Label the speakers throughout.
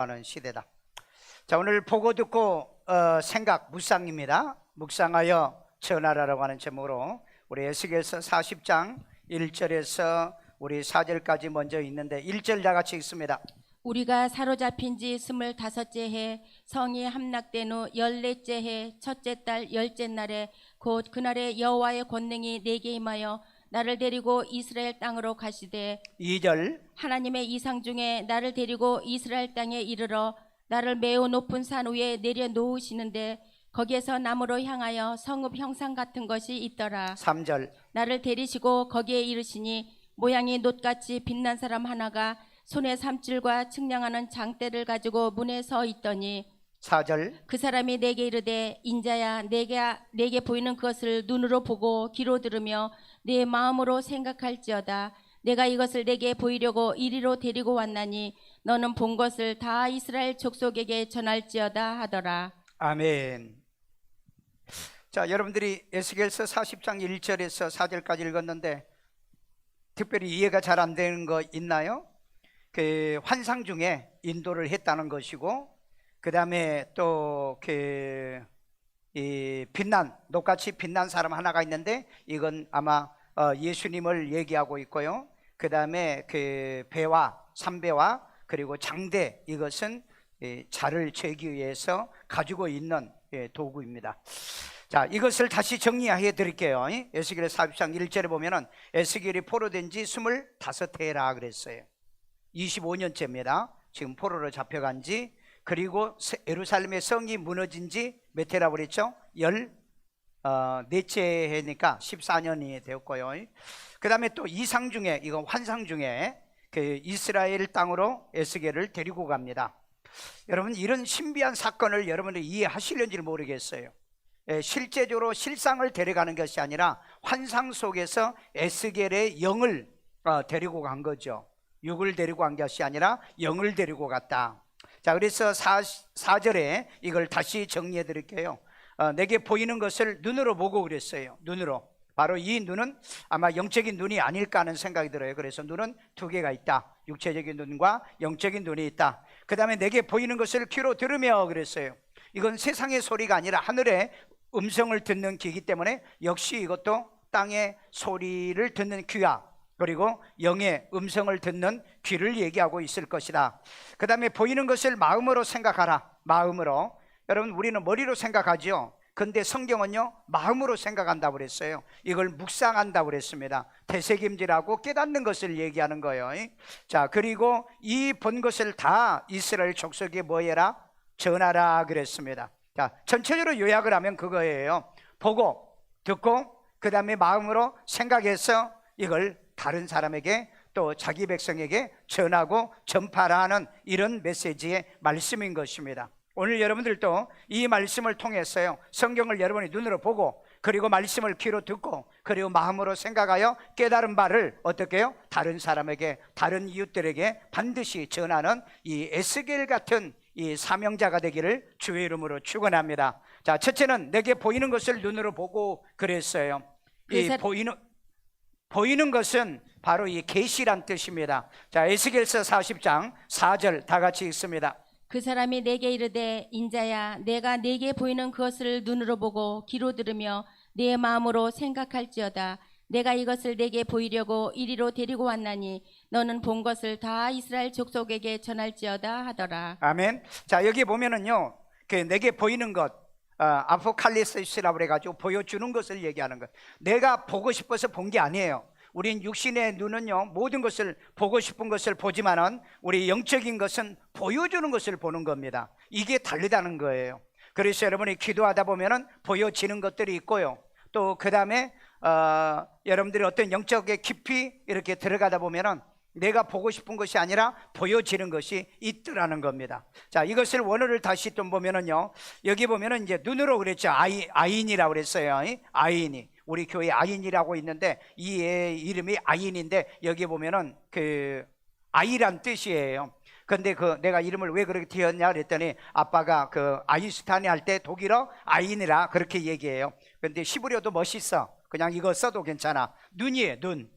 Speaker 1: 하는 시대다. 자, 오늘 보고 듣고 생각 묵상입니다. 묵상하여 전하라라고 하는 제목으로 우리 에스겔서 40장 1절에서 우리 4절까지 먼저 있는데 1절 다 같이 읽습니다.
Speaker 2: 우리가 사로잡힌 지 25째 해 성이 함락된 후 14째 해 첫째 달 10째 날에 곧 그날에 여호와의 권능이 내게 임하여 나를 데리고 이스라엘 땅으로 가시되
Speaker 1: 2절
Speaker 2: 하나님의 이상 중에 나를 데리고 이스라엘 땅에 이르러 나를 매우 높은 산 위에 내려 놓으시는데 거기에서 나무로 향하여 성읍 형상 같은 것이 있더라.
Speaker 1: 3절
Speaker 2: 나를 데리시고 거기에 이르시니 모양이 놋같이 빛난 사람 하나가 손에 삼칠과 측량하는 장대를 가지고 문에 서 있더니
Speaker 1: 4절
Speaker 2: 그 사람이 내게 이르되 인자야 내게 보이는 그것을 눈으로 보고 귀로 들으며 내 마음으로 생각할지어다. 내가 이것을 내게 보이려고 이리로 데리고 왔나니 너는 본 것을 다 이스라엘 족속에게 전할지어다 하더라.
Speaker 1: 아멘. 자, 여러분들이 에스겔서 40장 1절에서 4절까지 읽었는데 특별히 이해가 잘 안 되는 거 있나요? 그 환상 중에 인도를 했다는 것이고, 그 다음에 또 이 녹같이 빛난 사람 하나가 있는데 이건 아마 예수님을 얘기하고 있고요. 그 다음에 그 배와 삼배와 그리고 장대, 이것은 자를 재기 위해서 가지고 있는 도구입니다. 자, 이것을 다시 정리해 드릴게요. 에스겔 40장 1절에 보면은 에스겔이 포로된 지 25해라 그랬어요. 25년째입니다. 지금 포로로 잡혀간 지. 그리고 예루살렘의 성이 무너진 지 몇 해라고 그랬죠? 14째 해니까 14년이 되었고요. 그 다음에 또 이상 중에, 이건 환상 중에 그 이스라엘 땅으로 에스겔을 데리고 갑니다. 여러분, 이런 신비한 사건을 여러분들이 이해하시려는지 모르겠어요. 실제적으로 실상을 데려가는 것이 아니라 환상 속에서 에스겔의 영을 데리고 간 거죠. 육을 데리고 간 것이 아니라 영을 데리고 갔다. 자, 그래서 4절에 이걸 다시 정리해 드릴게요. 내게 보이는 것을 눈으로 보고 그랬어요. 눈으로. 바로 이 눈은 아마 영적인 눈이 아닐까 하는 생각이 들어요. 그래서 눈은 두 개가 있다. 육체적인 눈과 영적인 눈이 있다. 그 다음에 내게 보이는 것을 귀로 들으며 그랬어요. 이건 세상의 소리가 아니라 하늘의 음성을 듣는 귀이기 때문에 역시 이것도 땅의 소리를 듣는 귀와 그리고 영의 음성을 듣는 귀를 얘기하고 있을 것이다. 그 다음에 보이는 것을 마음으로 생각하라. 마음으로. 여러분, 우리는 머리로 생각하죠. 근데 성경은요, 마음으로 생각한다고 그랬어요. 이걸 묵상한다고 그랬습니다. 되새김질하고 깨닫는 것을 얘기하는 거예요. 자, 그리고 이 본 것을 다 이스라엘 족속에 뭐 해라? 전하라 그랬습니다. 자, 전체적으로 요약을 하면 그거예요. 보고 듣고 그 다음에 마음으로 생각해서 이걸 다른 사람에게 또 자기 백성에게 전하고 전파하는 이런 메시지의 말씀인 것입니다. 오늘 여러분들도 이 말씀을 통해서요, 성경을 여러분이 눈으로 보고 그리고 말씀을 귀로 듣고 그리고 마음으로 생각하여 깨달은 바를 어떻게 해요? 다른 사람에게, 다른 이웃들에게 반드시 전하는 이 에스겔 같은 이 사명자가 되기를 주의 이름으로 축원합니다. 자, 첫째는 내게 보이는 것을 눈으로 보고 그랬어요. 이 보이는 것은 바로 이 계시란 뜻입니다. 자, 에스겔서 40장 4절 다 같이 읽습니다.
Speaker 2: 그 사람이 내게 이르되 인자야 내가 내게 보이는 그것을 눈으로 보고 귀로 들으며 내 마음으로 생각할지어다. 내가 이것을 내게 보이려고 이리로 데리고 왔나니 너는 본 것을 다 이스라엘 족속에게 전할지어다 하더라.
Speaker 1: 아멘. 자, 여기 보면은요, 그 내게 보이는 것, 아포칼리스라고 그래가지고 보여주는 것을 얘기하는 것. 내가 보고 싶어서 본 게 아니에요. 우린 육신의 눈은요, 모든 것을 보고 싶은 것을 보지만은 우리 영적인 것은 보여주는 것을 보는 겁니다. 이게 다르다는 거예요. 그래서 여러분이 기도하다 보면은 보여지는 것들이 있고요. 또 그 다음에 여러분들이 어떤 영적에 깊이 이렇게 들어가다 보면은 내가 보고 싶은 것이 아니라 보여지는 것이 있더라는 겁니다. 자, 이것을 원어를 다시 좀 보면은요, 여기 보면은 이제 눈으로 그랬죠. 아인이라고 그랬어요. 아인이. 우리 교회 아인이라고 있는데 이 애의 이름이 아인인데 여기 보면은 그 아이란 뜻이에요. 근데 내가 이름을 왜 그렇게 지었냐 그랬더니 아빠가 그 아인슈타인이 할 때 독일어 아인이라 그렇게 얘기해요. 근데 히브리어도 멋있어. 그냥 이거 써도 괜찮아. 눈이에요, 눈.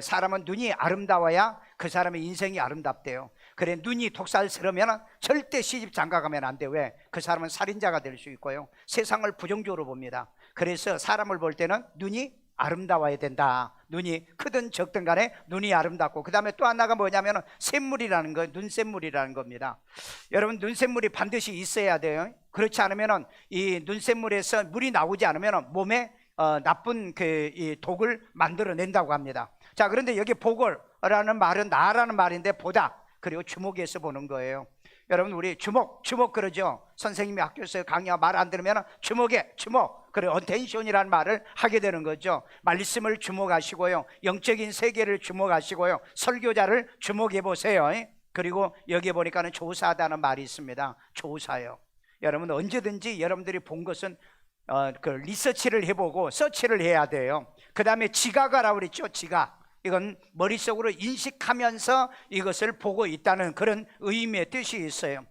Speaker 1: 사람은 눈이 아름다워야 그 사람의 인생이 아름답대요. 그래 눈이 독살스러우면 절대 시집 장가가면 안 돼. 왜? 그 사람은 살인자가 될 수 있고요, 세상을 부정적으로 봅니다. 그래서 사람을 볼 때는 눈이 아름다워야 된다. 눈이 크든 적든 간에 눈이 아름답고, 그 다음에 또 하나가 뭐냐면 샘물이라는 거, 눈샘물이라는 겁니다. 여러분, 눈샘물이 반드시 있어야 돼요. 그렇지 않으면 이 눈샘물에서 물이 나오지 않으면 몸에 나쁜 이 독을 만들어낸다고 합니다. 자, 그런데 여기 보고라는 말은 나라는 말인데 보다, 그리고 주목해서 보는 거예요. 여러분, 우리 주목 그러죠. 선생님이 학교에서 강의하고 말 안 들으면 주목해, 주목. 그래, 어텐션이라는 말을 하게 되는 거죠. 말씀을 주목하시고요, 영적인 세계를 주목하시고요, 설교자를 주목해 보세요. 그리고 여기에 보니까는 조사하다는 말이 있습니다. 조사요. 여러분, 언제든지 여러분들이 본 것은 그 리서치를 해보고 서치를 해야 돼요. 그 다음에 지각하라고 그랬죠. 지각. 이건 머릿속으로 인식하면서 이것을 보고 있다는 그런 의미의 뜻이 있어요.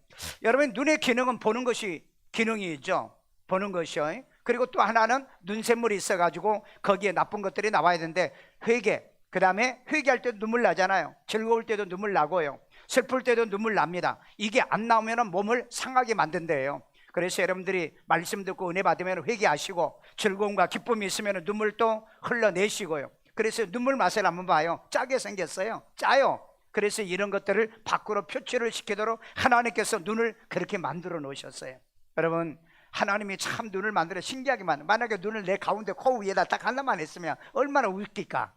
Speaker 1: 여러분, 눈의 기능은 보는 것이 기능이죠. 보는 것이요. 그리고 또 하나는 눈샘물이 있어가지고 거기에 나쁜 것들이 나와야 되는데, 회개. 그 다음에 회개할 때도 눈물 나잖아요. 즐거울 때도 눈물 나고요, 슬플 때도 눈물 납니다. 이게 안 나오면 몸을 상하게 만든대요. 그래서 여러분들이 말씀 듣고 은혜 받으면 회개하시고, 즐거움과 기쁨이 있으면 눈물도 흘러내시고요. 그래서 눈물 맛을 한번 봐요. 짜게 생겼어요. 짜요. 그래서 이런 것들을 밖으로 표출을 시키도록 하나님께서 눈을 그렇게 만들어 놓으셨어요. 여러분, 하나님이 참 눈을 만들어 신기하게 만들어. 만약에 눈을 내 가운데 코 위에다 딱 하나만 했으면 얼마나 웃길까?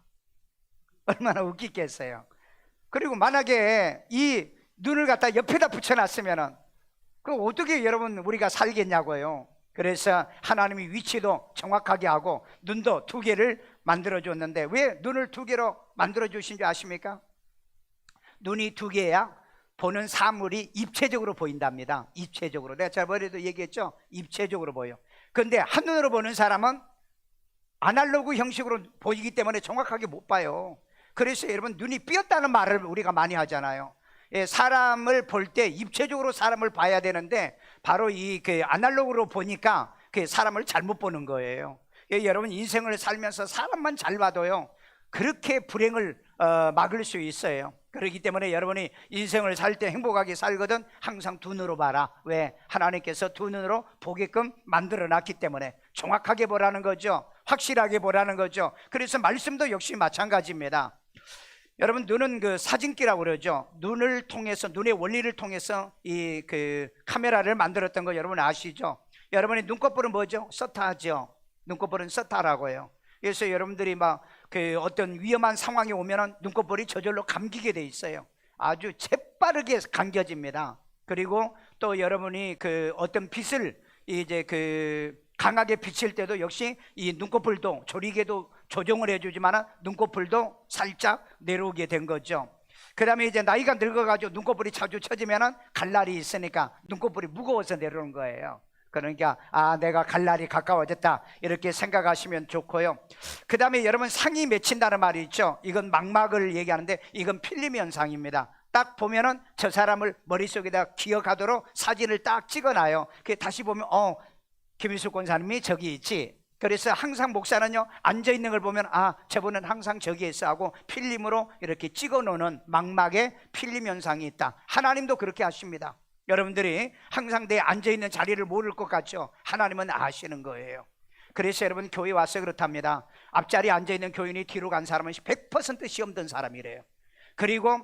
Speaker 1: 얼마나 웃기겠어요. 그리고 만약에 이 눈을 갖다 옆에다 붙여놨으면 그 어떻게 여러분 우리가 살겠냐고요. 그래서 하나님이 위치도 정확하게 하고 눈도 2개를 만들어줬는데, 왜 눈을 2개로 만들어주신 줄 아십니까? 눈이 2개야 보는 사물이 입체적으로 보인답니다. 입체적으로. 내가 저번에도 얘기했죠. 입체적으로 보여. 그런데 한눈으로 보는 사람은 아날로그 형식으로 보이기 때문에 정확하게 못 봐요. 그래서 여러분, 눈이 삐었다는 말을 우리가 많이 하잖아요. 사람을 볼 때 입체적으로 사람을 봐야 되는데, 바로 이 아날로그로 보니까 그 사람을 잘못 보는 거예요. 여러분, 인생을 살면서 사람만 잘 봐도요, 그렇게 불행을 막을 수 있어요. 그렇기 때문에 여러분이 인생을 살 때 행복하게 살거든 항상 두 눈으로 봐라. 왜? 하나님께서 두 눈으로 보게끔 만들어 놨기 때문에 정확하게 보라는 거죠. 확실하게 보라는 거죠. 그래서 말씀도 역시 마찬가지입니다. 여러분, 눈은 그 사진기라고 그러죠. 눈을 통해서, 눈의 원리를 통해서 이 카메라를 만들었던 거 여러분 아시죠? 여러분의 눈꺼풀은 뭐죠? 서타하죠. 눈꺼풀은 서타라고 해요. 그래서 여러분들이 막 어떤 위험한 상황이 오면은 눈꺼풀이 저절로 감기게 돼 있어요. 아주 재빠르게 감겨집니다. 그리고 또 여러분이 어떤 빛을 이제 강하게 비칠 때도 역시 이 눈꺼풀도 조리개도 조정을 해주지만 눈꺼풀도 살짝 내려오게 된 거죠. 그 다음에 이제 나이가 늙어가지고 눈꺼풀이 자주 처지면은 갈날이 있으니까 눈꺼풀이 무거워서 내려오는 거예요. 그러니까 내가 갈날이 가까워졌다, 이렇게 생각하시면 좋고요. 그 다음에 여러분, 상이 맺힌다는 말이 있죠. 이건 망막을 얘기하는데, 이건 필름 현상입니다. 딱 보면은 저 사람을 머릿속에다 기억하도록 사진을 딱 찍어놔요. 다시 보면 김일숙 권사님이 저기 있지. 그래서 항상 목사는요, 앉아있는 걸 보면 저분은 항상 저기 있어 하고 필름으로 이렇게 찍어놓는 망막에 필름 현상이 있다. 하나님도 그렇게 하십니다. 여러분들이 항상 내 앉아있는 자리를 모를 것 같죠? 하나님은 아시는 거예요. 그래서 여러분, 교회 와서 그렇답니다. 앞자리에 앉아있는 교인이 뒤로 간 사람은 100% 시험 든 사람이래요. 그리고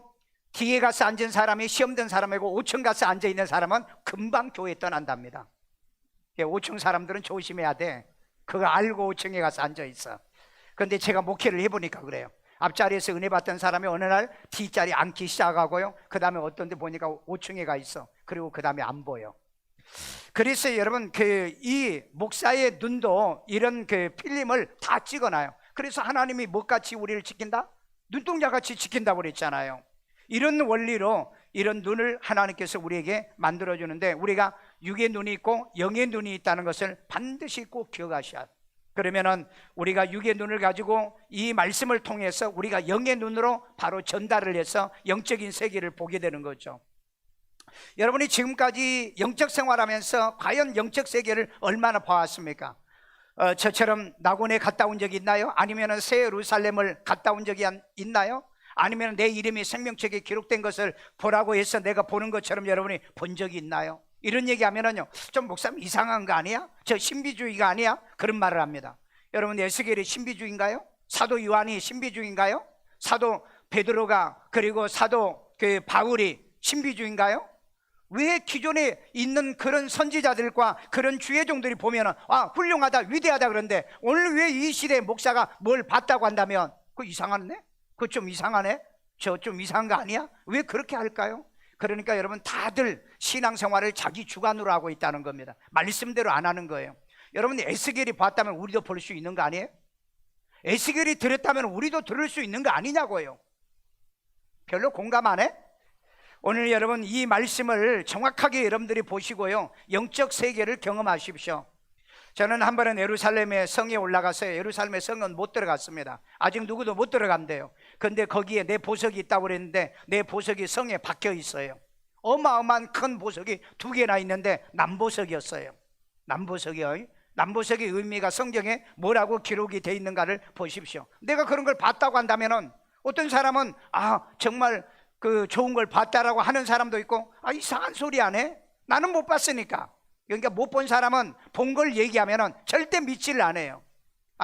Speaker 1: 뒤에 가서 앉은 사람이 시험 든 사람이고 5층 가서 앉아있는 사람은 금방 교회 떠난답니다. 5층 사람들은 조심해야 돼. 그거 알고 5층에 가서 앉아있어. 그런데 제가 목회를 해보니까 그래요. 앞자리에서 은혜 받던 사람이 어느 날 뒷자리 앉기 시작하고요, 그 다음에 어떤 데 보니까 5층에 가 있어. 그리고 그 다음에 안 보여. 그래서 여러분, 이 목사의 눈도 이런 필름을 다 찍어놔요. 그래서 하나님이 뭐같이 우리를 지킨다? 눈동자같이 지킨다고 그랬잖아요. 이런 원리로 이런 눈을 하나님께서 우리에게 만들어주는데, 우리가 육의 눈이 있고 영의 눈이 있다는 것을 반드시 꼭 기억하셔야 돼요. 그러면은 우리가 육의 눈을 가지고 이 말씀을 통해서 우리가 영의 눈으로 바로 전달을 해서 영적인 세계를 보게 되는 거죠. 여러분이 지금까지 영적 생활하면서 과연 영적 세계를 얼마나 봐왔습니까? 저처럼 낙원에 갔다 온 적이 있나요? 아니면 새 예루살렘을 갔다 온 적이 있나요? 아니면 내 이름이 생명책에 기록된 것을 보라고 해서 내가 보는 것처럼 여러분이 본 적이 있나요? 이런 얘기하면은요, 좀 목사님 이상한 거 아니야? 저 신비주의가 아니야? 그런 말을 합니다. 여러분, 에스겔이 신비주의인가요? 사도 요한이 신비주의인가요? 사도 베드로가 그리고 사도 그 바울이 신비주의인가요? 왜 기존에 있는 그런 선지자들과 그런 주의종들이 보면은 훌륭하다, 위대하다 그런데 오늘 왜 이 시대의 목사가 뭘 봤다고 한다면 그거 이상하네? 그거 좀 이상하네? 저 좀 이상한 거 아니야? 왜 그렇게 할까요? 그러니까 여러분, 다들 신앙생활을 자기 주관으로 하고 있다는 겁니다. 말씀대로 안 하는 거예요. 여러분, 에스겔이 봤다면 우리도 볼 수 있는 거 아니에요? 에스겔이 들었다면 우리도 들을 수 있는 거 아니냐고요. 별로 공감 안 해? 오늘 여러분, 이 말씀을 정확하게 여러분들이 보시고요, 영적 세계를 경험하십시오. 저는 한 번은 예루살렘의 성에 올라가서 예루살렘의 성은 못 들어갔습니다. 아직 누구도 못 들어간대요. 근데 거기에 내 보석이 있다고 그랬는데 내 보석이 성에 박혀 있어요. 어마어마한 큰 보석이 2개나 있는데 남보석이었어요. 남보석이요. 남보석의 의미가 성경에 뭐라고 기록이 되어 있는가를 보십시오. 내가 그런 걸 봤다고 한다면은 어떤 사람은 정말 그 좋은 걸 봤다라고 하는 사람도 있고, 이상한 소리 안 해? 나는 못 봤으니까. 그러니까 못 본 사람은 본 걸 얘기하면은 절대 믿지를 않아요.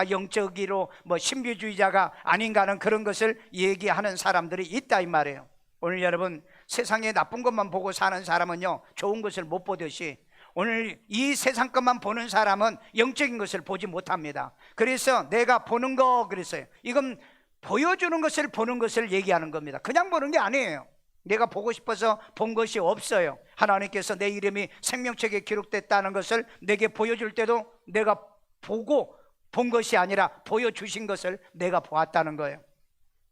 Speaker 1: 영적이로 뭐 신비주의자가 아닌가는 그런 것을 얘기하는 사람들이 있다 이 말이에요. 오늘 여러분, 세상에 나쁜 것만 보고 사는 사람은요, 좋은 것을 못 보듯이 오늘 이 세상 것만 보는 사람은 영적인 것을 보지 못합니다. 그래서 내가 보는 거 그랬어요. 이건 보여주는 것을 보는 것을 얘기하는 겁니다. 그냥 보는 게 아니에요. 내가 보고 싶어서 본 것이 없어요. 하나님께서 내 이름이 생명책에 기록됐다는 것을 내게 보여줄 때도 내가 보고 본 것이 아니라 보여주신 것을 내가 보았다는 거예요.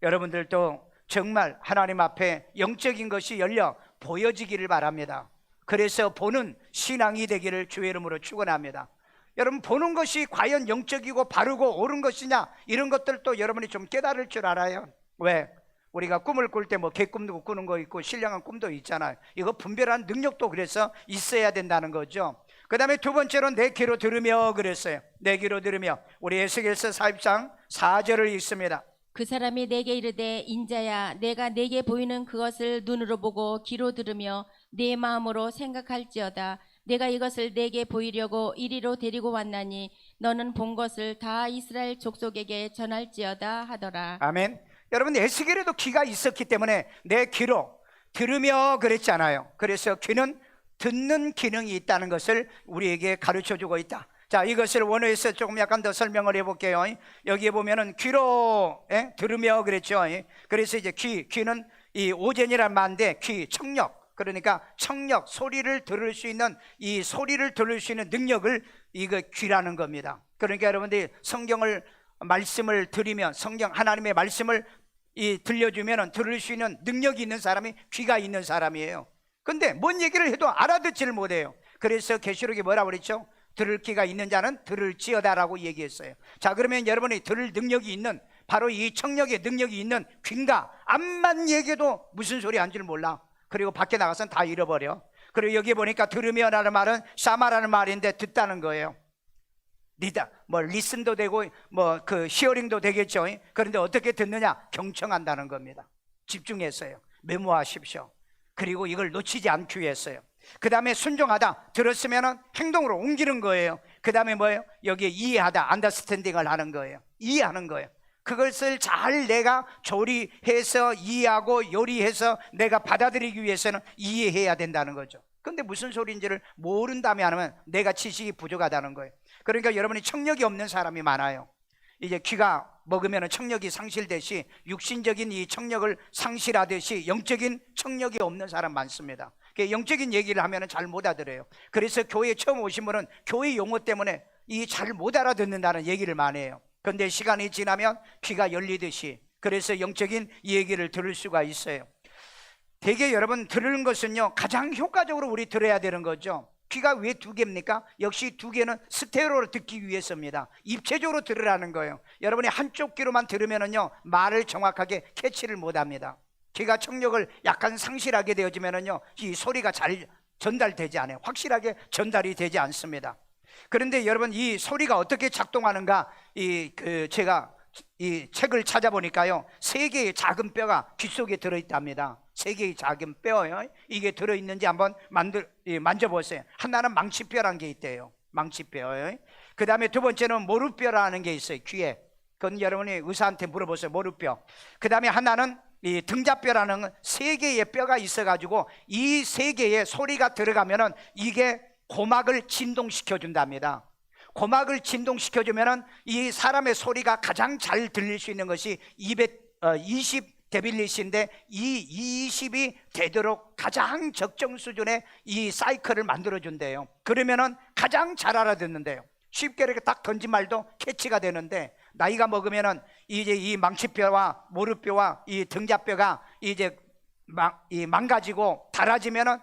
Speaker 1: 여러분들도 정말 하나님 앞에 영적인 것이 열려 보여지기를 바랍니다. 그래서 보는 신앙이 되기를 주의 이름으로 축원합니다. 여러분, 보는 것이 과연 영적이고 바르고 옳은 것이냐, 이런 것들도 여러분이 좀 깨달을 줄 알아요. 왜? 우리가 꿈을 꿀 때 뭐 개꿈도 꾸는 거 있고 신령한 꿈도 있잖아요. 이거 분별하는 능력도 그래서 있어야 된다는 거죠. 그 다음에 두 번째로 내 귀로 들으며 그랬어요. 내 귀로 들으며, 우리 에스겔서 40장 4절을 읽습니다.
Speaker 2: 그 사람이 내게 이르되 인자야 내가 내게 보이는 그것을 눈으로 보고 귀로 들으며 내 마음으로 생각할지어다. 내가 이것을 내게 보이려고 이리로 데리고 왔나니 너는 본 것을 다 이스라엘 족속에게 전할지어다 하더라.
Speaker 1: 아멘. 여러분, 에스겔에도 귀가 있었기 때문에 내 귀로 들으며 그랬잖아요. 그래서 귀는 듣는 기능이 있다는 것을 우리에게 가르쳐주고 있다. 자, 이것을 원어에서 조금 약간 더 설명을 해볼게요. 여기에 보면은 귀로 들으며 그랬죠. 그래서 이제 귀는 이 오젠이란 말인데 귀, 청력. 그러니까 청력, 소리를 들을 수 있는, 이 소리를 들을 수 있는 능력을 이거 귀라는 겁니다. 그러니까 여러분들이 성경을 말씀을 들으면, 성경 하나님의 말씀을 들려주면 들을 수 있는 능력이 있는 사람이 귀가 있는 사람이에요. 근데 뭔 얘기를 해도 알아듣지를 못해요. 그래서 계시록에 뭐라고 그랬죠? 들을 귀가 있는 자는 들을지어다라고 얘기했어요. 자, 그러면 여러분이 들을 능력이 있는, 바로 이 청력의 능력이 있는 귀인가? 암만 얘기해도 무슨 소리 하는 줄 몰라. 그리고 밖에 나가서는 다 잃어버려. 그리고 여기 보니까 들으며라는 말은 샤마라는 말인데 듣다는 거예요. 리슨도 되고 그 히어링도 되겠죠. 그런데 어떻게 듣느냐? 경청한다는 겁니다. 집중했어요. 메모하십시오. 그리고 이걸 놓치지 않기 위해서요. 그 다음에 순종하다, 들었으면 행동으로 옮기는 거예요. 그 다음에 뭐예요? 여기에 이해하다, 안더스탠딩을 하는 거예요. 이해하는 거예요. 그것을 잘 내가 조리해서 이해하고 요리해서 내가 받아들이기 위해서는 이해해야 된다는 거죠. 근데 무슨 소리인지를 모른다면 하면 내가 지식이 부족하다는 거예요. 그러니까 여러분이 청력이 없는 사람이 많아요. 이제 귀가 먹으면 청력이 상실되시, 육신적인 이 청력을 상실하듯이 영적인 청력이 없는 사람 많습니다. 영적인 얘기를 하면 잘 못 알아들어요. 그래서 교회에 처음 오신 분은 교회 용어 때문에 이 잘 못 알아듣는다는 얘기를 많이 해요. 그런데 시간이 지나면 귀가 열리듯이, 그래서 영적인 얘기를 들을 수가 있어요. 되게 여러분, 들은 것은요 가장 효과적으로 우리 들어야 되는 거죠. 귀가 왜 2개입니까? 역시 2개는 스테레오로 듣기 위해서입니다. 입체적으로 들으라는 거예요. 여러분이 한쪽 귀로만 들으면은요 말을 정확하게 캐치를 못합니다. 귀가 청력을 약간 상실하게 되어지면은요 이 소리가 잘 전달되지 않아요. 확실하게 전달이 되지 않습니다. 그런데 여러분, 이 소리가 어떻게 작동하는가, 제가 이 책을 찾아보니까요, 3개의 작은 뼈가 귀 속에 들어있답니다. 3개의 작은 뼈요. 이게 들어있는지 한번 만져보세요. 하나는 망치뼈라는 게 있대요. 망치뼈. 그 다음에 두 번째는 모루뼈라는 게 있어요. 귀에. 그건 여러분이 의사한테 물어보세요. 모루뼈. 그 다음에 하나는 이 등자뼈라는 3개의 뼈가 있어가지고 이 3개의 소리가 들어가면은 이게 고막을 진동시켜 준답니다. 고막을 진동시켜주면은 이 사람의 소리가 가장 잘 들릴 수 있는 것이 220 데빌릿인데 이 20이 되도록 가장 적정 수준의 이 사이클을 만들어준대요. 그러면은 가장 잘 알아듣는데요. 쉽게 이렇게 딱 던진 말도 캐치가 되는데, 나이가 먹으면은 이제 이 망치뼈와 모루뼈와 이 등자뼈가 이제 망가지고 닳아지면은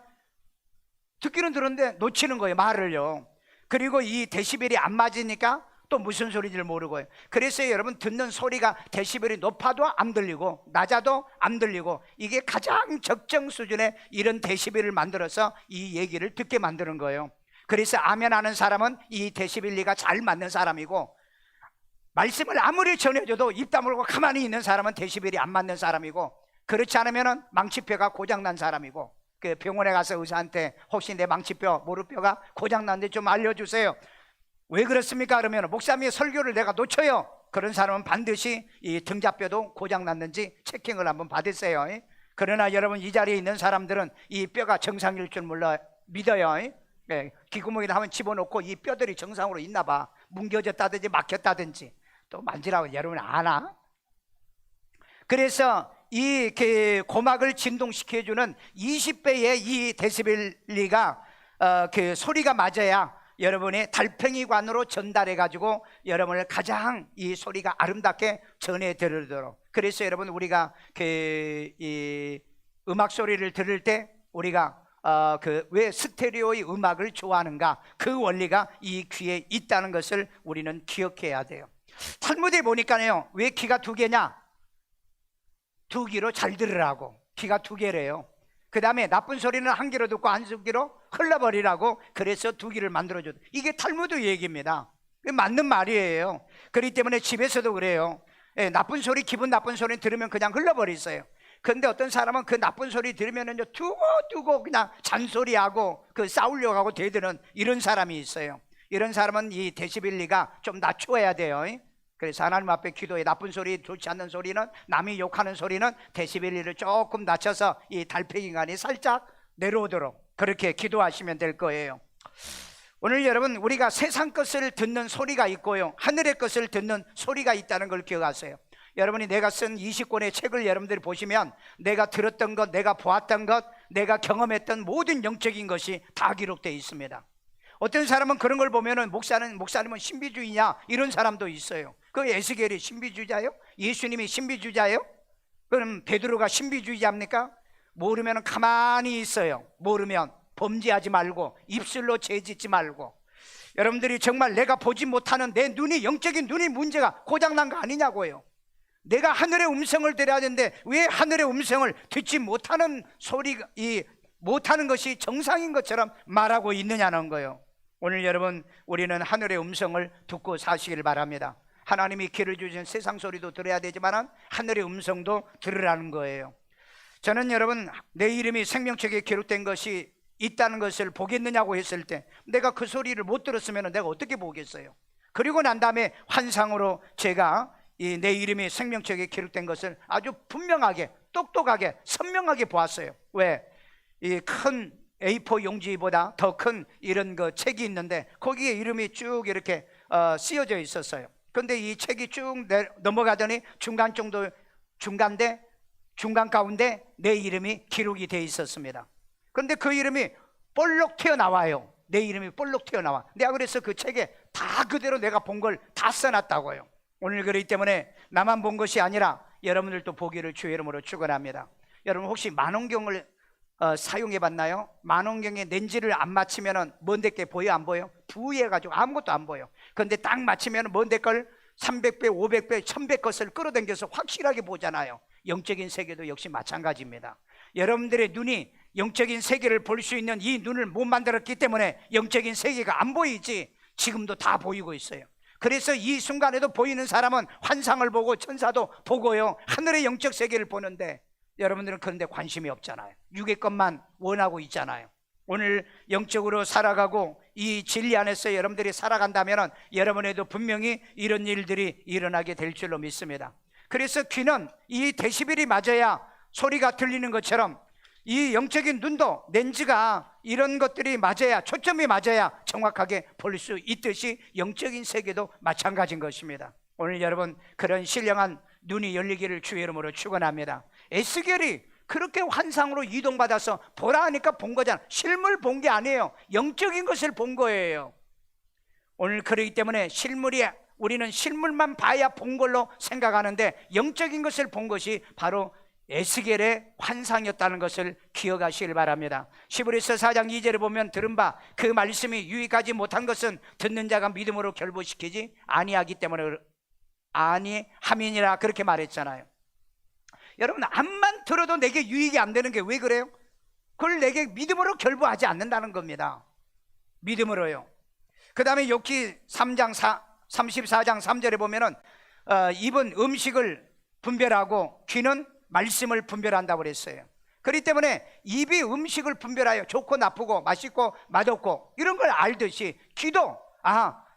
Speaker 1: 듣기는 들었는데 놓치는 거예요, 말을요. 그리고 이 데시벨이 안 맞으니까 또 무슨 소리인지를 모르고요. 그래서 여러분, 듣는 소리가 데시벨이 높아도 안 들리고 낮아도 안 들리고, 이게 가장 적정 수준의 이런 데시벨을 만들어서 이 얘기를 듣게 만드는 거예요. 그래서 아멘 하는 사람은 이 데시벨리가 잘 맞는 사람이고, 말씀을 아무리 전해줘도 입 다물고 가만히 있는 사람은 데시벨이 안 맞는 사람이고, 그렇지 않으면 망치뼈가 고장난 사람이고, 그 병원에 가서 의사한테 혹시 내 망치뼈, 무릎뼈가 고장났는데 좀 알려주세요. 왜 그렇습니까? 그러면 목사님의 설교를 내가 놓쳐요. 그런 사람은 반드시 이 등자뼈도 고장났는지 체킹을 한번 받으세요. 그러나 여러분, 이 자리에 있는 사람들은 이 뼈가 정상일 줄 믿어요. 귀구멍에다 한번 집어넣고 이 뼈들이 정상으로 있나 봐. 뭉개졌다든지 막혔다든지 또 만지라고 여러분 아나? 그래서 이 고막을 진동시켜주는 20배의 이 데시벨리가 그 소리가 맞아야 여러분의 달팽이관으로 전달해 가지고 여러분을 가장 이 소리가 아름답게 전해 들으도록. 그래서 여러분, 우리가 이 음악 소리를 들을 때 우리가 왜 스테레오의 음악을 좋아하는가, 그 원리가 이 귀에 있다는 것을 우리는 기억해야 돼요. 탈무드에 보니까요, 왜 귀가 2개냐? 2귀로 잘 들으라고. 귀가 2개래요. 그 다음에 나쁜 소리는 1귀로 듣고 안 2귀로 흘러버리라고. 그래서 2귀를 만들어줘도, 이게 탈무드 얘기입니다. 맞는 말이에요. 그렇기 때문에 집에서도 그래요. 나쁜 소리, 기분 나쁜 소리 들으면 그냥 흘러버리세요. 근데 어떤 사람은 그 나쁜 소리 들으면 두고 그냥 잔소리하고 싸우려고 하고 대드는 이런 사람이 있어요. 이런 사람은 이 데시벨리가 좀 낮춰야 돼요. 그래서 하나님 앞에 기도해. 나쁜 소리, 좋지 않는 소리는, 남이 욕하는 소리는 데시벨리를 조금 낮춰서 이 달팽이관이 살짝 내려오도록 그렇게 기도하시면 될 거예요. 오늘 여러분, 우리가 세상 것을 듣는 소리가 있고요, 하늘의 것을 듣는 소리가 있다는 걸 기억하세요. 여러분이 내가 쓴 20권의 책을 여러분들이 보시면 내가 들었던 것, 내가 보았던 것, 내가 경험했던 모든 영적인 것이 다 기록되어 있습니다. 어떤 사람은 그런 걸 보면은 목사님은 신비주의냐, 이런 사람도 있어요. 그 에스겔이 신비주의자예요? 예수님이 신비주의자예요? 그럼 베드로가 신비주의자입니까? 모르면 가만히 있어요. 모르면 범죄하지 말고, 입술로 죄짓지 말고. 여러분들이 정말 내가 보지 못하는 내 눈이, 영적인 눈이 문제가 고장난 거 아니냐고요. 내가 하늘의 음성을 들어야 되는데 왜 하늘의 음성을 듣지 못하는 못하는 것이 정상인 것처럼 말하고 있느냐는 거예요. 오늘 여러분, 우리는 하늘의 음성을 듣고 사시길 바랍니다. 하나님이 귀를 주신 세상 소리도 들어야 되지만 하늘의 음성도 들으라는 거예요. 저는 여러분, 내 이름이 생명책에 기록된 것이 있다는 것을 보겠느냐고 했을 때, 내가 그 소리를 못 들었으면 내가 어떻게 보겠어요? 그리고 난 다음에 환상으로 제가 내 이름이 생명책에 기록된 것을 아주 분명하게, 똑똑하게, 선명하게 보았어요. 왜? 이 큰 A4 용지보다 더 큰 이런 책이 있는데 거기에 이름이 쭉 이렇게 쓰여져 있었어요. 그런데 이 책이 쭉 넘어가더니 중간 가운데 내 이름이 기록이 되어 있었습니다. 그런데 그 이름이 볼록 튀어나와요. 내 이름이 볼록 튀어나와. 내가 그래서 그 책에 다 그대로 내가 본 걸 다 써놨다고요. 오늘 그렇기 때문에 나만 본 것이 아니라 여러분들도 보기를 주의 이름으로 축원합니다. 여러분, 혹시 만원경을 사용해 봤나요? 만원경에 렌즈를 안 맞추면 먼데 게 보여, 안 보여? 부해가지고 아무것도 안 보여. 그런데 딱 맞추면 먼데 걸 300배, 500배, 1000배 것을 끌어당겨서 확실하게 보잖아요. 영적인 세계도 역시 마찬가지입니다. 여러분들의 눈이 영적인 세계를 볼 수 있는 이 눈을 못 만들었기 때문에 영적인 세계가 안 보이지 지금도 다 보이고 있어요. 그래서 이 순간에도 보이는 사람은 환상을 보고 천사도 보고요, 하늘의 영적 세계를 보는데 여러분들은 그런데 관심이 없잖아요. 육의 것만 원하고 있잖아요. 오늘 영적으로 살아가고 이 진리 안에서 여러분들이 살아간다면 여러분에도 분명히 이런 일들이 일어나게 될 줄로 믿습니다. 그래서 귀는 이 데시벨이 맞아야 소리가 들리는 것처럼 이 영적인 눈도 렌즈가 이런 것들이 맞아야, 초점이 맞아야 정확하게 볼 수 있듯이 영적인 세계도 마찬가지인 것입니다. 오늘 여러분 그런 신령한 눈이 열리기를 주의 이름으로 축원합니다. 에스겔이 그렇게 환상으로 이동받아서 보라 하니까 본 거잖아. 실물 본 게 아니에요. 영적인 것을 본 거예요. 오늘 그러기 때문에 우리는 실물만 봐야 본 걸로 생각하는데 영적인 것을 본 것이 바로 에스겔의 환상이었다는 것을 기억하시길 바랍니다. 시브리서 4장 2절에 보면 들은 바 그 말씀이 유익하지 못한 것은 듣는 자가 믿음으로 결부시키지 아니하기 때문에 아니함이니라, 그렇게 말했잖아요. 여러분, 암만 들어도 내게 유익이 안 되는 게 왜 그래요? 그걸 내게 믿음으로 결부하지 않는다는 겁니다. 믿음으로요. 그 다음에 욥기 34장 3절에 보면은 입은 음식을 분별하고 귀는 말씀을 분별한다고 그랬어요. 그렇기 때문에 입이 음식을 분별하여 좋고 나쁘고 맛있고 맛없고 이런 걸 알듯이 귀도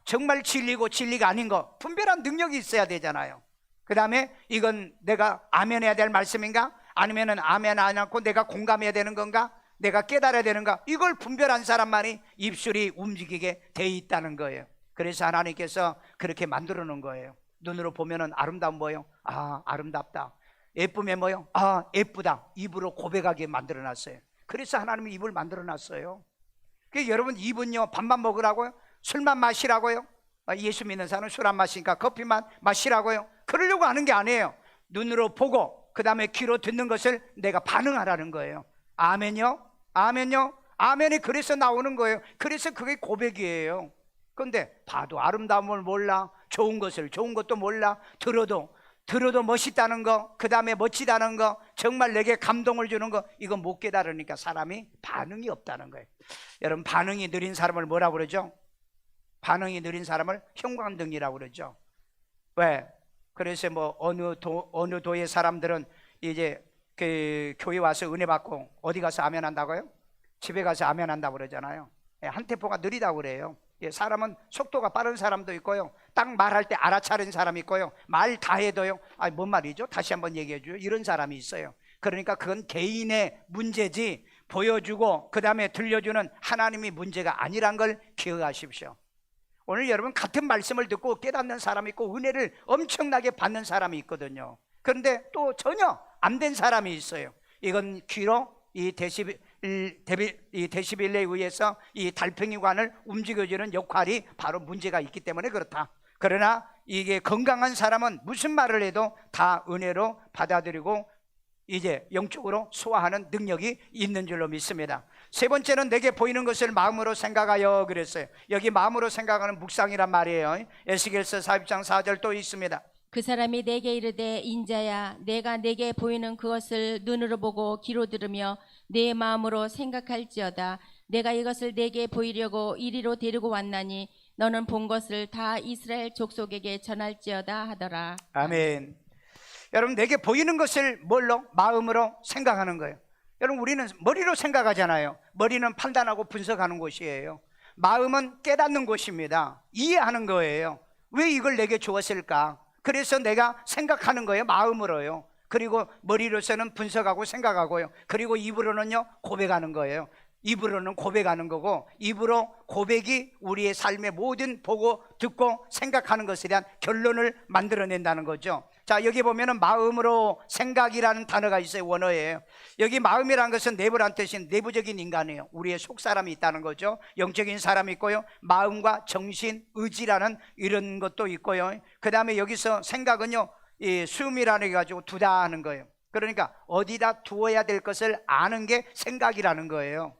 Speaker 1: 정말 진리고 진리가 아닌 거 분별한 능력이 있어야 되잖아요. 그 다음에 이건 내가 아멘해야 될 말씀인가? 아니면은 아멘 안 하고 내가 공감해야 되는 건가? 내가 깨달아야 되는가? 이걸 분별한 사람만이 입술이 움직이게 돼 있다는 거예요. 그래서 하나님께서 그렇게 만들어 놓은 거예요. 눈으로 보면은 아름다운 뭐예요? 아름답다. 예쁨에 뭐요? 예쁘다. 입으로 고백하게 만들어 놨어요. 그래서 하나님이 입을 만들어 놨어요. 여러분, 입은요 밥만 먹으라고요? 술만 마시라고요? 예수 믿는 사람은 술 안 마시니까 커피만 마시라고요? 그러려고 하는 게 아니에요. 눈으로 보고 그 다음에 귀로 듣는 것을 내가 반응하라는 거예요. 아멘요? 아멘요? 아멘이 그래서 나오는 거예요. 그래서 그게 고백이에요. 그런데 봐도 아름다움을 몰라, 좋은 것도 몰라, 들어도 멋있다는 거, 그 다음에 멋지다는 거, 정말 내게 감동을 주는 거, 이건 못 깨달으니까 사람이 반응이 없다는 거예요. 여러분, 반응이 느린 사람을 뭐라고 그러죠? 반응이 느린 사람을 형광등이라고 그러죠. 왜? 그래서 뭐 어느 도의 사람들은 이제 그 교회 와서 은혜 받고 어디 가서 아멘 한다고요? 집에 가서 아멘 한다고 그러잖아요. 한 템포가 느리다고 그래요. 사람은 속도가 빠른 사람도 있고요, 딱 말할 때 알아차리는 사람이 있고요, 말 다 해도요, 뭔 말이죠? 다시 한번 얘기해 줘요. 이런 사람이 있어요. 그러니까 그건 개인의 문제지 보여주고 그 다음에 들려주는 하나님이 문제가 아니란 걸 기억하십시오. 오늘 여러분, 같은 말씀을 듣고 깨닫는 사람이 있고 은혜를 엄청나게 받는 사람이 있거든요. 그런데 또 전혀 안 된 사람이 있어요. 이건 귀로 이 데시벨에 의해서 이 달팽이관을 움직여주는 역할이 바로 문제가 있기 때문에 그렇다. 그러나 이게 건강한 사람은 무슨 말을 해도 다 은혜로 받아들이고 이제 영적으로 소화하는 능력이 있는 줄로 믿습니다. 세 번째는 내게 보이는 것을 마음으로 생각하여 그랬어요. 여기 마음으로 생각하는 묵상이란 말이에요. 에스겔서 40장 4절 또 있습니다.
Speaker 2: 그 사람이 내게 이르되 인자야, 내가 내게 보이는 그것을 눈으로 보고 귀로 들으며 내 마음으로 생각할지어다. 내가 이것을 내게 보이려고 이리로 데리고 왔나니 너는 본 것을 다 이스라엘 족속에게 전할지어다 하더라.
Speaker 1: 아멘. 여러분, 내게 보이는 것을 뭘로? 마음으로 생각하는 거예요. 여러분, 우리는 머리로 생각하잖아요. 머리는 판단하고 분석하는 곳이에요. 마음은 깨닫는 곳입니다. 이해하는 거예요. 왜 이걸 내게 주었을까? 그래서 내가 생각하는 거예요. 마음으로요. 그리고 머리로서는 분석하고 생각하고요. 그리고 입으로는요 고백하는 거예요. 입으로는 고백하는 거고, 입으로 고백이 우리의 삶의 모든 보고 듣고 생각하는 것에 대한 결론을 만들어낸다는 거죠. 자, 여기 보면은 마음으로 생각이라는 단어가 있어요. 원어예요. 여기 마음이라는 것은 내부란 뜻인 내부적인 인간이에요. 우리의 속사람이 있다는 거죠. 영적인 사람이 있고요, 마음과 정신, 의지라는 이런 것도 있고요. 그 다음에 여기서 생각은요, 이 숨이라는 게 가지고 두다 하는 거예요. 그러니까 어디다 두어야 될 것을 아는 게 생각이라는 거예요.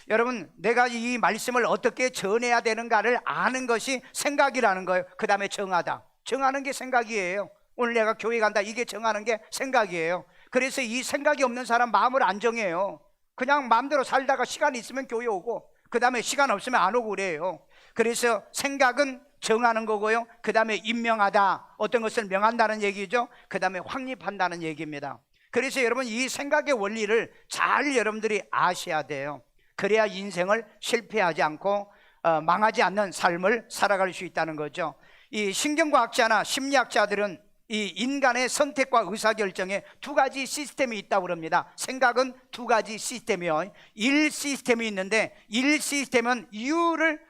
Speaker 1: 여러분, 내가 이 말씀을 어떻게 전해야 되는가를 아는 것이 생각이라는 거예요. 그 다음에 정하다. 정하는 게 생각이에요. 오늘 내가 교회 간다, 이게 정하는 게 생각이에요. 그래서 이 생각이 없는 사람 마음을 안 정해요. 그냥 마음대로 살다가 시간 있으면 교회 오고 그 다음에 시간 없으면 안 오고 그래요. 그래서 생각은 정하는 거고요. 그 다음에 임명하다, 어떤 것을 명한다는 얘기죠. 그 다음에 확립한다는 얘기입니다. 그래서 여러분 이 생각의 원리를 잘 여러분들이 아셔야 돼요. 그래야 인생을 실패하지 않고 망하지 않는 삶을 살아갈 수 있다는 거죠. 이 신경과학자나 심리학자들은 이 인간의 선택과 의사결정에 두 가지 시스템이 있다고 그럽니다. 생각은 두 가지 시스템이요. 1 시스템이 있는데 1 시스템은 이유를